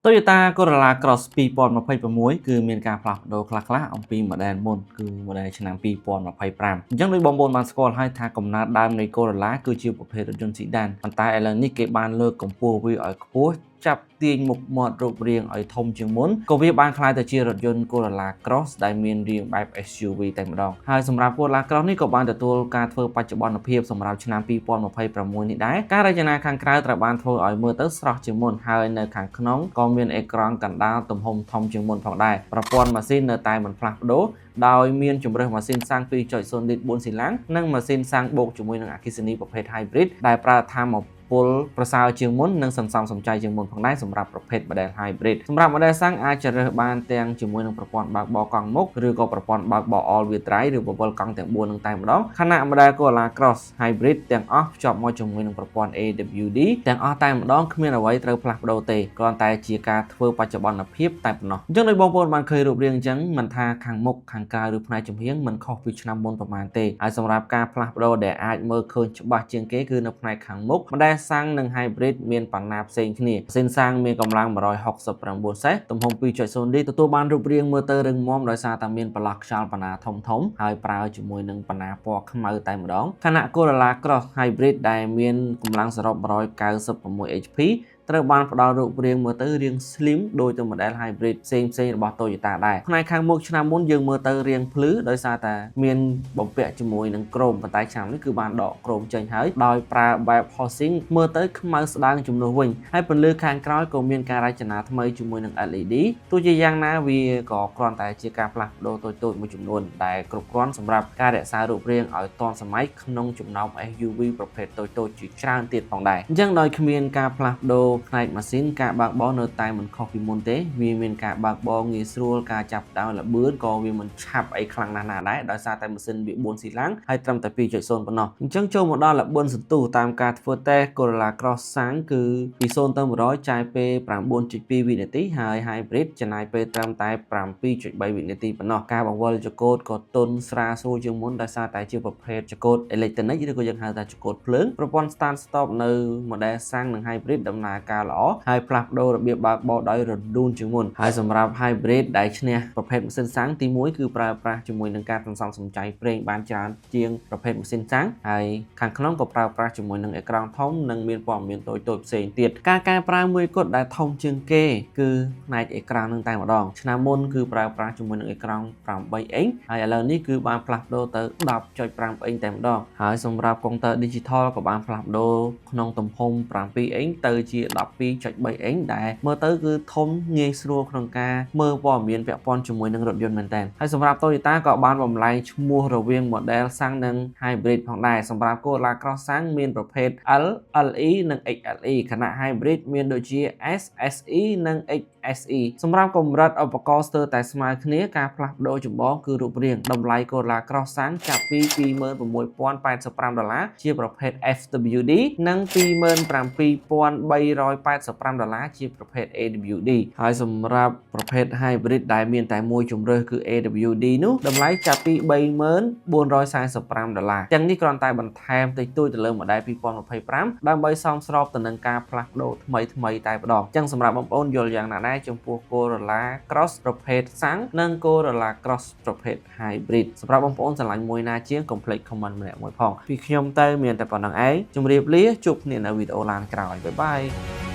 Toyota Corolla Cross 2026គឺមានការផ្លាស់ប្ដូរខ្លះៗអំពី model មុនគឺ model ឆ្នាំ2025អញ្ចឹងដូចបងប្អូនបានស្គាល់ហើយថាកំណើតដើមនៃ Corolla គឺជាប្រភេទរថយន្ត sedan ប៉ុន្តែឥឡូវនេះគេបានលើកកម្ពស់វាឲ្យខ្ពស់ចាប់ទាញមុខមាត់រូបរាងឲ្យធំជាងមុនក៏វាបានក្លាយទៅជារថយន្ត Corolla Cross ដែលមានរាងបែប SUV តែម្ដងហើយសម្រាប់ Corolla Cross នេះក៏បានទទួលការធ្វើបច្ចុប្បន្នភាពសម្រាប់ឆ្នាំ2026នេះដែរការរចនាខាងក្រៅត្រូវបានធ្វើឲ្យមើលទៅស្រស់ជាងមុនហើយនៅខាងក្នុងក៏មានអេក្រង់កណ្ដាលទំហំធំជាងមុនផងដែរប្រព័ន្ធម៉ាស៊ីននៅតែមិនផ្លាស់ប្ដូរដោយមានជម្រើសម៉ាស៊ីនសាំង 2.0 លីត្រ 4 ស៊ីឡាំងនិងម៉ាស៊ីនសាំងបូកជាមួយនឹងអគ្គិសនីប្រភេទ Hybrid ដែលប្រើថាមពលប្រសើរជាងមុននិងសន្សំសំចៃជាងមុនផងដែរសម្រាប់ប្រភេទ model hybrid សម្រាប់ model សាំងអាចជ្រើសបានទាំងជាមួយនឹងប្រព័ន្ធបើកបរកង់មុខឬក៏ប្រព័ន្ធបើកបរ all wheel drive ឬបបលកង់ទាំង4នឹងតែម្ដងខណៈ model Corolla Cross hybrid ទាំងអស់ភ្ជាប់មកជាមួយនឹងប្រព័ន្ធ AWD ទាំងអស់តែម្ដងគ្មានអ្វីត្រូវផ្លាស់ប្ដូរទេគ្រាន់តែជាការធ្វើបច្ចុប្បន្នភាពតែប៉ុណ្ណោះអញ្ចឹងដោយបងប្អូនបានឃើញរូបរាងអញ្ចឹងមិនថាខាងមុខខាងក្រៅឬផ្នែកចំហៀងមិនខុសពីឆ្នាំមុនប្រហែលទេហើយសម្រាប់ការផ្លាស់ប្ដូរដែលអាចមើលឃើញច្បាស់ជាងគេគឺនៅផ្នែកខាងមុខ model សាំងនិង hybrid មានបណ្ណាផ្សេងគ្នាម៉ាស៊ីនសាំងមានកម្លាំង169សេសទំហំ 2.0 លីត្រទទួលបានរូបរាងមើលទៅរឹងមាំដោយសារតែមានប្រឡាក់ខ្យល់បណ្ណាធំហើយប្រើជាមួយនឹងបណ្ណាពណ៌ខ្មៅតែម្ដងខណៈ Corolla Cross Hybrid ដែលមានកម្លាំងសរុប196 HP ត្រូវបានផ្ដល់រូបរាងមើលទៅរាង slim ដូចទៅ model hybrid ផ្សេងរបស់ Toyota ដែរផ្នែកខាងមុខឆ្នាំមុនយើងមើលទៅរាងភ្លឺដោយសារតែមានបំពាក់ជាមួយនឹងក្រោមប៉ុន្តែឆ្នាំនេះគឺបានដកក្រោមចេញហើយដោយប្រើបែប housing មើលទៅខ្មៅស្ដើងជំនួសវិញហើយពន្លឺខាងក្រោយក៏មានការរចនាថ្មីជាមួយនឹង LED ទោះជាយ៉ាងណាវាក៏គ្រាន់តែជាការផ្លាស់ប្ដូរតូចៗមួយចំនួនដែលគ្រប់គ្រាន់សម្រាប់ការរក្សារូបរាងឲ្យទាន់សម័យក្នុងចំណោម SUV ប្រភេទតូចៗជាច្រើនទៀតផងដែរអញ្ចឹងដោយគ្មានការផ្លាស់ប្ដូរផ្នែកម៉ាស៊ីនការបើកបរនៅតែមិនខុសពីមុនទេវាមានការបើកបរងាយស្រួលការចាប់ផ្ដើមល្បឿនក៏វាមិនឆាប់អីខ្លាំងណាស់ណាដែរដោយសារតែម៉ាស៊ីនវា4ស៊ីឡាំងហើយត្រឹមតែ 2.0 ប៉ុណ្ណោះអញ្ចឹងចូលមកដល់ល្បឿនសន្ទុះតាមការធ្វើតេស្ត Corolla Cross សាំងគឺពី0ទៅ100ចាយពេល 9.2 វិនាទីហើយ Hybrid ចំណាយពេលត្រឹមតែ 7.3 វិនាទីប៉ុណ្ណោះការបង្វិលចង្កូតក៏ទន់ស្រាលស្រួលជាងមុនដោយសារតែជាប្រភេទចង្កូតអេឡិចត្រូនិកឬក៏យើងហៅថាចង្កូតភ្លើងប្រព័ន្ធ Start Stop នៅ model សាំងនិង Hybrid ដំណើរការល្អហើយផ្លាស់ប្ដូររបៀបបើកបរដោយរលូនជាងមុនហើយសម្រាប់ Hybrid ដែលឈ្នះប្រភេទម៉ាស៊ីនសាំងទី1គឺប្រើប្រាស់ជាមួយនឹងការសន្សំសំចៃប្រេងបានច្រើនជាងប្រភេទម៉ាស៊ីនសាំងហើយខាងក្នុងក៏ប្រើប្រាស់ជាមួយនឹងអេក្រង់ធំនិងមានព័ត៌មានតូចៗផ្សេងទៀតការកែប្រែមួយគត់ដែលធំជាងគេគឺផ្នែកអេក្រង់នឹងតែម្ដងឆ្នាំមុនគឺប្រើប្រាស់ជាមួយនឹងអេក្រង់8អ៊ីងហើយឥឡូវនេះគឺបានផ្លាស់ប្ដូរទៅ 10.5 អ៊ីងតែម្ដងហើយសម្រាប់កុងទ័រ Digital ក៏បានផ្លាស់ប្ដូរក្នុងទំហំ7អ៊ីងទៅជា 12.3 អ៊ីងដែលមើលទៅគឺធំងាយស្រួលក្នុងការមើលព័ត៌មានពាក់ព័ន្ធជាមួយនឹងរថយន្តមែនតើហើយសម្រាប់ Toyota ក៏បានបំលែងឈ្មោះរវាង model សាំងនិង hybrid ផងដែរសម្រាប់ Corolla Cross សាំងមានប្រភេទ L, LE និង XLE ខណៈ hybrid មានដូចជា S, SE និង XSE សម្រាប់កម្រិតឧបករណ៍ស្ទើរតែស្មើគ្នាការផ្លាស់ប្ដូរចម្បងគឺរូបរាងតម្លៃ Corolla Cross សាំងចាប់ពី $26,085 ជាប្រភេទ FWD និង $27,385 ជាប្រភេទ AWD ហើយសម្រាប់ប្រភេទ hybrid ដែលមានតែមួយជម្រើសគឺ AWD នោះតម្លៃចាប់ពី $34,045 ទាំងនេះគ្រាន់តែបន្ថែមតិចតួចទៅលើ model 2025ដើម្បីសមស្របទៅនឹងការផ្លាស់ប្ដូរថ្មីតែម្ដងអញ្ចឹងសម្រាប់បងប្អូនយល់យ៉ាងណាដែរចំពោះ Corolla Cross ប្រភេទសាំងនិង Corolla Cross ប្រភេទ hybrid សម្រាប់បងប្អូនស្រឡាញ់មួយណាជាងកុំភ្លេច comment ម្នាក់មួយផងពីខ្ញុំទៅមានតែប៉ុណ្្នឹងឯងជម្រាបលាជួបគ្នានៅវីដេអូឡានក្រោយបាយបាយ